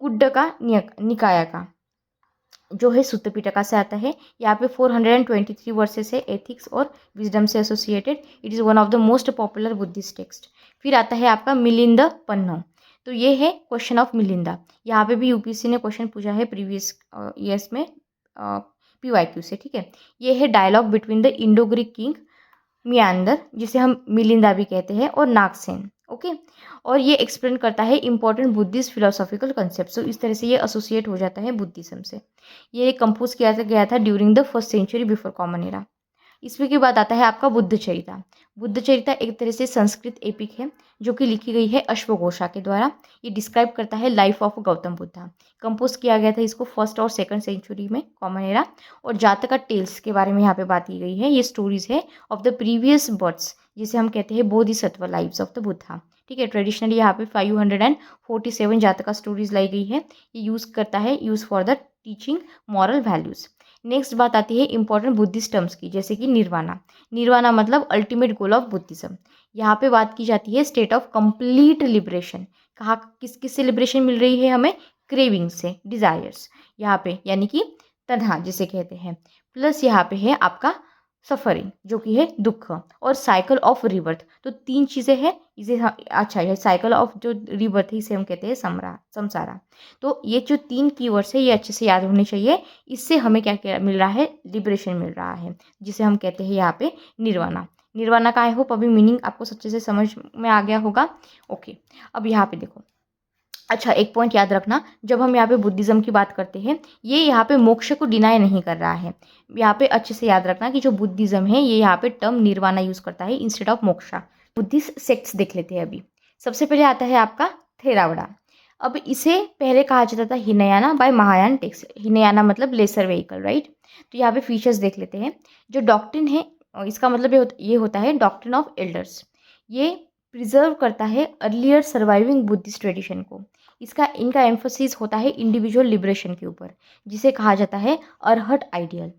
कुड्डका निकाय का, जो है सुत्त पिटका से आता है। यहाँ पे 423 वर्सेस है एथिक्स और विजडम से associated. It is one of the most popular Buddhist text. फिर आता है आपका मिलिंद पन्नो, तो ये है क्वेश्चन ऑफ मिलिंदा। यहाँ पे भी यूपीएससी ने क्वेश्चन पूछा है प्रीवियस ईयर्स में PYQ से, ठीक है। ये है dialogue between the Indo Greek king Menander, जिसे हम मिलिंदा भी कहते हैं, और नागसेन, ओके। और ये एक्सप्लेन करता है इंपॉर्टेंट बुद्धिस्ट फिलोसॉफिकल कंसेप्ट। सो इस तरह से ये एसोसिएट हो जाता है बुद्धिज्म से। ये कंपोज किया गया था during the 1st century before common era. इसमें के बाद आता है आपका बुद्ध चरिता। बुद्ध चरिता एक तरह से संस्कृत एपिक है, जो कि लिखी गई है अश्वघोषा के द्वारा। ये डिस्क्राइब करता है life of Gautam Buddha. Compose किया गया था इसको 1st और 2nd सेंचुरी में कॉमन एरा। और जातका टेल्स के बारे में यहाँ पे बात की गई है। ये स्टोरीज है ऑफ द प्रीवियस बर्थ्स, जिसे हम कहते हैं Bodhisattva lives of the Buddha, ठीक है। ट्रेडिशनली यहाँ पे 547 जातका स्टोरीज लाई गई है। ये use for the teaching moral values. Next बात आती है इंपॉर्टेंट बुद्धिस्ट टर्म्स की, जैसे कि निर्वाणा। निर्वाणा मतलब अल्टीमेट गोल ऑफ बुद्धिज्म। यहाँ पे बात की जाती है स्टेट ऑफ कंप्लीट लिबरेशन। कहाँ किस से लिबरेशन मिल रही है हमें, क्रेविंग से, डिजायर्स यहाँ पे, यानी कि तन्हा जिसे कहते हैं। प्लस यहाँ पे है आपका सफरिंग, जो कि है दुख, और साइकिल ऑफ रिबर्थ। तो 3 चीज़ें हैं इसे अच्छा है, साइकिल ऑफ जो रिबर्थ है इसे हम कहते हैं संसारा। तो ये जो 3 कीवर्ड्स है ये अच्छे से याद होने चाहिए। इससे हमें क्या क्या मिल रहा है, लिबरेशन मिल रहा है, जिसे हम कहते हैं यहाँ पे निर्वाणा। निर्वाणा का आई होप अभी मीनिंग आपको अच्छे से समझ में आ गया होगा, ओके। अब यहाँ पे देखो, अच्छा एक पॉइंट याद रखना, जब हम यहाँ पे बुद्धिज़्म की बात करते हैं, ये यहाँ पे मोक्ष को डिनाई नहीं कर रहा है। यहाँ पे अच्छे से याद रखना कि जो बुद्धिज़्म है ये यहाँ पे टर्म निर्वाणा यूज़ करता है instead of moksha. Buddhist sects देख लेते हैं अभी। सबसे पहले आता है आपका थेरावड़ा। अब इसे पहले कहा जाता था हिनयाना बाय महायान टेक्स्ट। हिनयाना मतलब लेसर व्हीकल, राइट। तो यहाँ पे फीचर्स देख लेते हैं। जो डॉक्ट्रिन है इसका मतलब ये होता है डॉक्ट्रिन ऑफ एल्डर्स। ये प्रिजर्व करता है अर्लियर सर्वाइविंग बुद्धिस्ट ट्रेडिशन को। इनका एम्फोसिस होता है इंडिविजुअल लिबरेशन के ऊपर, जिसे कहा जाता है अरहट आइडियल।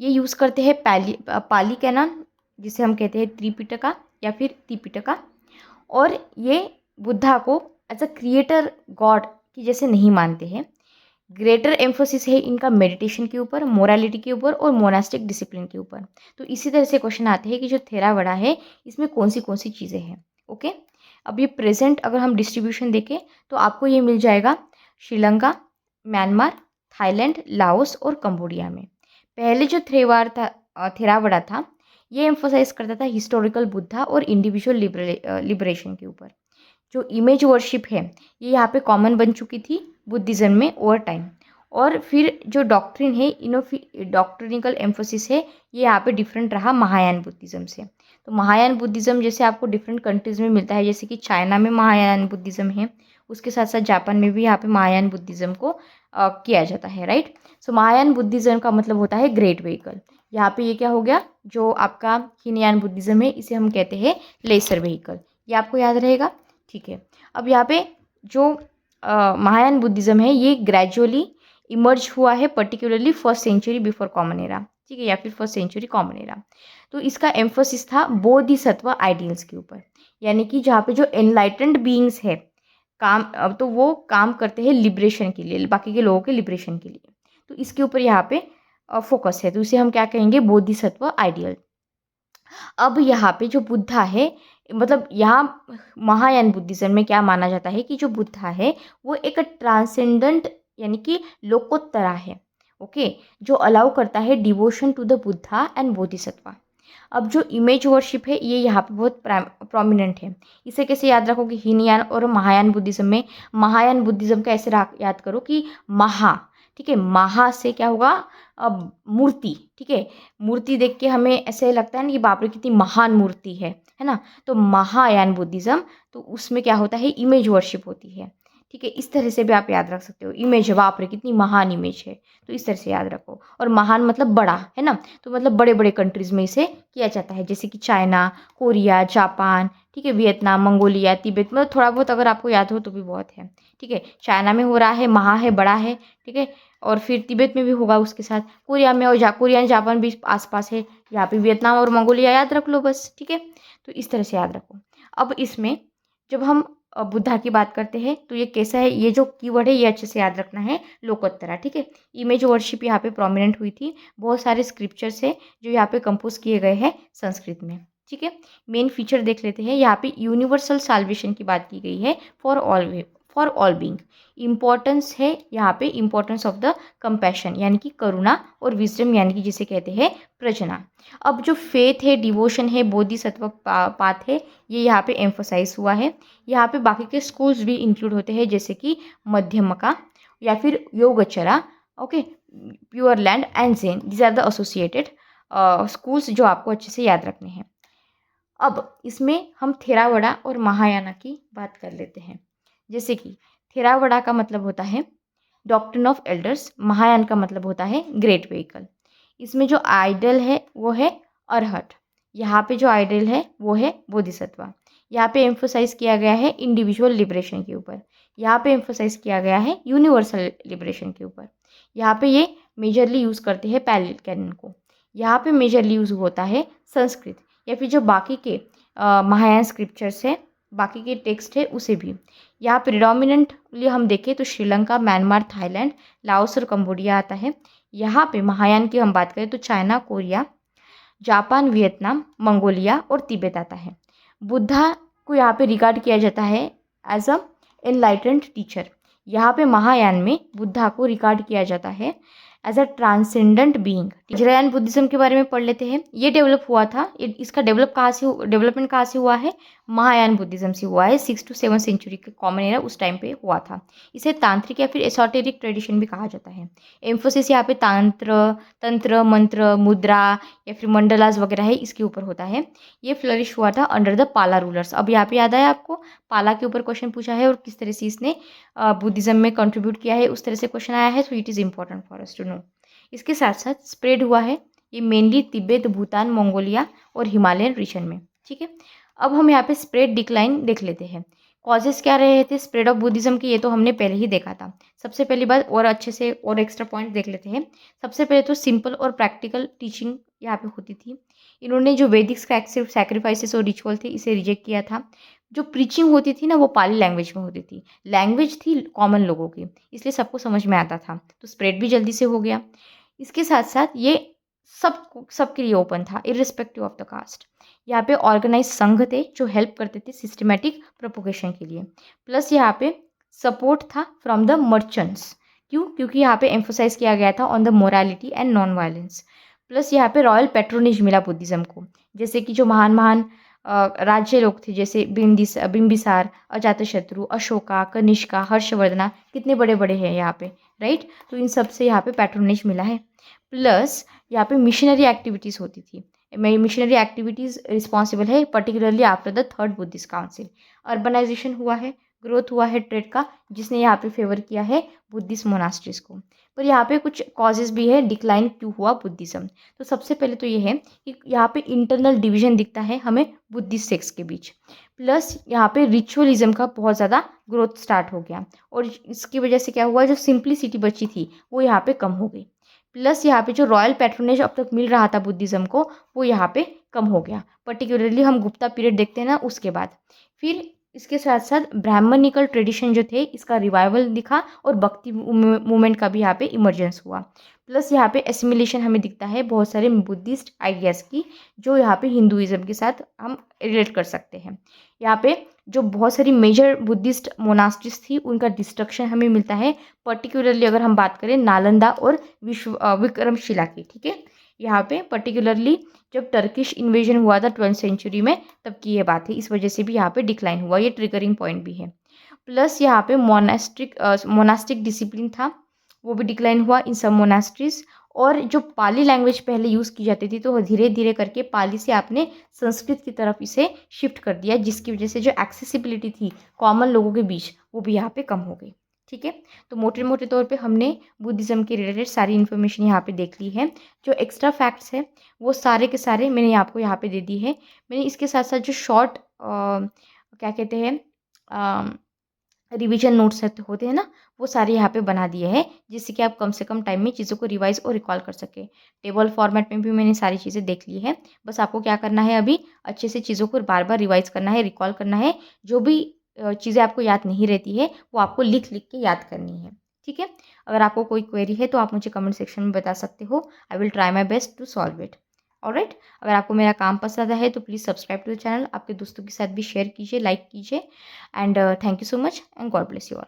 ये यूज़ करते हैं पाली कैनन, जिसे हम कहते हैं त्रिपिटका या फिर त्रिपिटका। और ये बुद्धा को एज अ क्रिएटर गॉड की जैसे नहीं मानते हैं। ग्रेटर एम्फोसिस है इनका मेडिटेशन के ऊपर, मोरालिटी के ऊपर और मोनास्टिक डिसिप्लिन के ऊपर। तो इसी तरह से क्वेश्चन आते हैं कि जो थेरावड़ा है इसमें कौन सी चीज़ें हैं, ओके। अब ये प्रेजेंट अगर हम डिस्ट्रीब्यूशन देखें तो आपको ये मिल जाएगा श्रीलंका, म्यांमार, थाईलैंड, लाओस और कंबोडिया में। पहले जो थेरावड़ा था ये एम्फोसाइज करता था हिस्टोरिकल बुद्धा और इंडिविजुअल लिबरेशन के ऊपर। जो इमेज वर्शिप है ये यहाँ पे कॉमन बन चुकी थी बुद्धिज़्म में ओवर टाइम। और फिर जो डॉक्ट्रिन है डॉक्ट्रिनिकल एम्फोसिस है ये यहाँ पे डिफरेंट रहा महायान बुद्धिज़्म से। तो महायान बुद्धिज़्म जैसे आपको डिफरेंट कंट्रीज़ में मिलता है, जैसे कि चाइना में महायान बुद्धिज़्म है, उसके साथ साथ जापान में भी यहाँ पे महायान बुद्धिज़्म को किया जाता है, राइट। सो महायान बुद्धिज़्म का मतलब होता है ग्रेट व्हीकल। यहाँ पे ये क्या हो गया, जो आपका हीनयान बुद्धिज़्म है इसे हम कहते हैं लेसर व्हीकल। ये आपको याद रहेगा, ठीक है। अब यहाँ पे जो महायान बुद्धिज़्म है ये ग्रेजुअली इमर्ज हुआ है particularly 1st century before common era, ठीक है, या फिर 1st सेंचुरी कॉमन एरा। तो इसका एम्फोसिस था बोधिसत्व आइडियल्स के ऊपर, यानी कि जहाँ पे जो एनलाइटेंड बीइंग्स है अब तो वो काम करते हैं लिबरेशन के लिए, बाकी के लोगों के लिबरेशन के लिए। तो इसके ऊपर यहाँ पे फोकस है, तो इसे हम क्या कहेंगे, बोधिसत्व आइडियल। अब यहाँ पे जो बुद्धा है, मतलब यहाँ महायान बुद्धिज्म में क्या माना जाता है कि जो बुद्धा है वो एक ट्रांसेंडेंट यानी कि लोकोत्तरा है। ओके, जो अलाउ करता है devotion to the Buddha and Bodhisattva. अब जो इमेज वर्शिप है ये यहाँ पे बहुत प्रोमिनेंट है। इसे कैसे याद रखोगे, हीनयान और महायान बुद्धिज्म में। महायान बुद्धिज्म का ऐसे याद करो कि महा, ठीक है, महा से क्या होगा, अब मूर्ति, ठीक है, मूर्ति देख के हमें ऐसे लगता है ना कि बाप रे कितनी महान मूर्ति है ना। तो महायान बुद्धिज्म, तो उसमें क्या होता है, इमेज वर्शिप होती है, ठीक है। इस तरह से भी आप याद रख सकते हो, इमेज है, बाप रे कितनी महान इमेज है, तो इस तरह से याद रखो। और महान मतलब बड़ा, है ना, तो मतलब बड़े बड़े कंट्रीज़ में इसे किया जाता है, जैसे कि चाइना, कोरिया, जापान, ठीक है, वियतनाम, मंगोलिया, तिब्बत, मतलब थोड़ा बहुत अगर आपको याद हो तो भी बहुत है, ठीक है। चाइना में हो रहा है, महा है, बड़ा है, ठीक है, और फिर तिब्बत में भी होगा उसके साथ, कोरिया में, और कोरिया जापान भी आसपास है, यहाँ पे वियतनाम और मंगोलिया याद रख लो बस, ठीक है। तो इस तरह से याद रखो। अब इसमें जब हम बुद्धा की बात करते हैं तो ये कैसा है, ये जो कीवर्ड है ये अच्छे से याद रखना है, लोकोत्तरा, ठीक है। इमेज वर्शिप यहाँ पे प्रोमिनेंट हुई थी, बहुत सारे स्क्रिप्चर्स है जो यहाँ पे कंपोज किए गए हैं संस्कृत में, ठीक है। मेन फीचर देख लेते हैं, यहाँ पे यूनिवर्सल साल्वेशन की बात की गई है फॉर ऑल बीइंग। इम्पोर्टेंस है यहाँ पे, इम्पोर्टेंस ऑफ द कंपैशन यानी कि करुणा, और विजडम यानी कि जिसे कहते हैं प्रजना। अब जो फेथ है, डिवोशन है, बोधिसत्व पाथ है, ये यहाँ पे एम्फोसाइज हुआ है। यहाँ पे बाकी के स्कूल्स भी इंक्लूड होते हैं, जैसे कि मध्यमका या फिर Yogachara, okay, pure land and Zen, these are the associated schools जो आपको अच्छे से याद रखने हैं। अब इसमें हम थेरावड़ा और महायाना की बात कर लेते हैं। जैसे कि थेरावड़ा का मतलब होता है डॉक्ट्रिन ऑफ एल्डर्स, महायान का मतलब होता है ग्रेट व्हीकल। इसमें जो आइडल है वो है अरहट, यहाँ पे जो आइडल है वो है बोधिसत्वा। यहाँ पे एम्फोसाइज किया गया है इंडिविजुअल लिबरेशन के ऊपर, यहाँ पे एम्फोसाइज किया गया है यूनिवर्सल लिबरेशन के ऊपर। यहाँ पे ये मेजरली यूज़ करते हैं पैरेलल कैनन को, यहाँ पे मेजरली यूज़ होता है संस्कृत, या फिर जो बाकी के महायान स्क्रिप्चर्स है, बाकी के टेक्स्ट है उसे भी। यहाँ प्रिडोमिनेंटली हम देखें तो श्रीलंका, म्यांमार, थाईलैंड, लाओस और कंबोडिया आता है। यहाँ पे महायान की हम बात करें तो China, Korea, Japan, Vietnam, Mongolia और तिब्बत आता है। बुद्धा को यहाँ पे रिगार्ड किया जाता है एज अ एनलाइटेंड टीचर। यहाँ पे महायान में बुद्धा को रिगार्ड किया जाता है as a transcendent being. Vajrayana Buddhism के बारे में पढ़ लेते हैं। ये डेवलप हुआ था, इसका डेवलपमेंट कहाँ से हुआ है, महायान बुद्धिज्म से हुआ है। 6 to 7 सेंचुरी के कॉमन एरा उस टाइम पे हुआ था। इसे तांत्रिक या फिर एसोटेरिक ट्रेडिशन भी कहा जाता है। एम्फोसिस यहाँ पे तंत्र, मंत्र, मुद्रा या फिर मंडलास वगैरह है, इसके ऊपर होता है। ये फ्लरिश हुआ था अंडर द पाला रूलर्स। अब यहाँ पे याद आया आपको, पाला के ऊपर क्वेश्चन पूछा है और किस तरह से इसने बुद्धिज्म में कंट्रीब्यूट किया है, उस तरह से क्वेश्चन आया है, so it is important for us to know. इसके साथ साथ स्प्रेड हुआ है ये मेनली तिब्बत, भूटान, मंगोलिया और हिमालयन रीजन में, ठीक है। अब हम यहाँ पे स्प्रेड डिक्लाइन देख लेते हैं। कॉजेस क्या रहे थे स्प्रेड ऑफ बुद्धिज्म के, ये तो हमने पहले ही देखा था। सबसे पहली बात और अच्छे से और एक्स्ट्रा पॉइंट देख लेते हैं। सबसे पहले तो सिंपल और प्रैक्टिकल टीचिंग यहाँ पे होती थी। इन्होंने जो वैदिक सैक्रिफाइसेस और रिचुअल थे इसे रिजेक्ट किया था। जो प्रीचिंग होती थी ना वो पाली लैंग्वेज में होती थी, लैंग्वेज थी कॉमन लोगों की, इसलिए सबको समझ में आता था, तो स्प्रेड भी जल्दी से हो गया। इसके साथ साथ ये सबके लिए ओपन था, इरिस्पेक्टिव ऑफ द कास्ट। यहाँ पे ऑर्गेनाइज संघ थे जो हेल्प करते थे सिस्टमेटिक प्रोपोगेशन के लिए। प्लस यहाँ पे सपोर्ट था फ्रॉम द मर्चेंट्स। क्यों? क्योंकि यहाँ पे एम्फोसाइज किया गया था on the morality and non violence. Plus यहाँ पे रॉयल पैट्रोनेज मिला बुद्धिज्म को, जैसे कि जो महान महान राज्य लोग थे, जैसे बिंबिसार, अजातशत्रु, अशोका, कनिष्का, हर्षवर्धना, कितने बड़े बड़े हैं यहाँ पे, राइट। तो इन सब से यहाँ पे पैट्रोनेज मिला है। प्लस यहाँ पे मिशनरी एक्टिविटीज़ होती थी। मिशनरी एक्टिविटीज़ रिस्पॉन्सिबल है particularly after the third Buddhist council. Urbanisation हुआ है, ग्रोथ हुआ है ट्रेड का, जिसने यहाँ पे फेवर किया है बुद्धिस्ट मोनास्ट्रीज को। पर यहाँ पे कुछ कॉजेज भी है डिक्लाइन क्यों हुआ बुद्धिज्म। तो सबसे पहले तो ये है कि यहाँ पे इंटरनल डिवीजन दिखता है हमें बुद्धिस्ट सेक्ट्स के बीच। प्लस यहाँ पे रिचुअलिज्म का बहुत ज़्यादा ग्रोथ स्टार्ट हो गया, और इसकी वजह से क्या हुआ, जो सिंप्लिसिटी बची थी वो यहाँ पे कम हो गई। प्लस यहाँ पे जो रॉयल पैट्रोनेज अब तक मिल रहा था बुद्धिज्म को वो यहाँ पे कम हो गया, पर्टिकुलरली हम गुप्ता पीरियड देखते हैं ना उसके बाद। फिर इसके साथ साथ ब्राह्मणिकल ट्रेडिशन जो थे इसका रिवाइवल दिखा और भक्ति मूवमेंट का भी यहाँ पे इमर्जेंस हुआ। प्लस यहाँ पे एसिमिलेशन हमें दिखता है बहुत सारे बुद्धिस्ट आइडियाज़ की, जो यहाँ पे हिंदुइज्म के साथ हम रिलेट कर सकते हैं। यहाँ पे जो बहुत सारी मेजर बुद्धिस्ट मोनास्ट्रीज थी उनका डिस्ट्रक्शन हमें मिलता है, पर्टिकुलरली अगर हम बात करें नालंदा और विक्रमशिला की। ठीक है, यहाँ पे पर्टिकुलरली जब टर्किश इन्वेजन हुआ था 12th सेंचुरी में, तब की ये बात है। इस वजह से भी यहाँ पे डिक्लाइन हुआ, ये ट्रिगरिंग पॉइंट भी है। प्लस यहाँ पे मोनास्टिक डिसिप्लिन था, वो भी डिक्लाइन हुआ इन सब मोनास्ट्रीज। और जो पाली लैंग्वेज पहले यूज़ की जाती थी, तो धीरे धीरे करके पाली से आपने संस्कृत की तरफ इसे शिफ्ट कर दिया, जिसकी वजह से जो एक्सेसिबिलिटी थी कॉमन लोगों के बीच, वो भी यहाँ पे कम हो गई। ठीक है, तो मोटे मोटे तौर पे हमने बुद्धिज़्म के रिलेटेड सारी इन्फॉर्मेशन यहाँ पे देख ली है। जो एक्स्ट्रा फैक्ट्स है वो सारे के सारे मैंने आपको यहाँ पे दे दी है। मैंने इसके साथ साथ जो शॉर्ट क्या कहते हैं रिवीजन नोट्स होते हैं ना, वो सारे यहाँ पे बना दिए हैं, जिससे कि आप कम से कम टाइम में चीज़ों को रिवाइज और रिकॉल कर सकें। टेबल फॉर्मेट में भी मैंने सारी चीज़ें देख ली है। बस आपको क्या करना है, अभी अच्छे से चीज़ों को बार बार रिवाइज करना है, रिकॉल करना है। जो भी चीज़ें आपको याद नहीं रहती है वो आपको लिख लिख के याद करनी है। ठीक है, अगर आपको कोई क्वेरी है तो आप मुझे कमेंट सेक्शन में बता सकते हो। I will try my best to solve it. Alright, अगर आपको मेरा काम पसंद है तो please subscribe to the channel, आपके दोस्तों के साथ भी शेयर कीजिए, लाइक कीजिए। And thank you so much and God bless you all.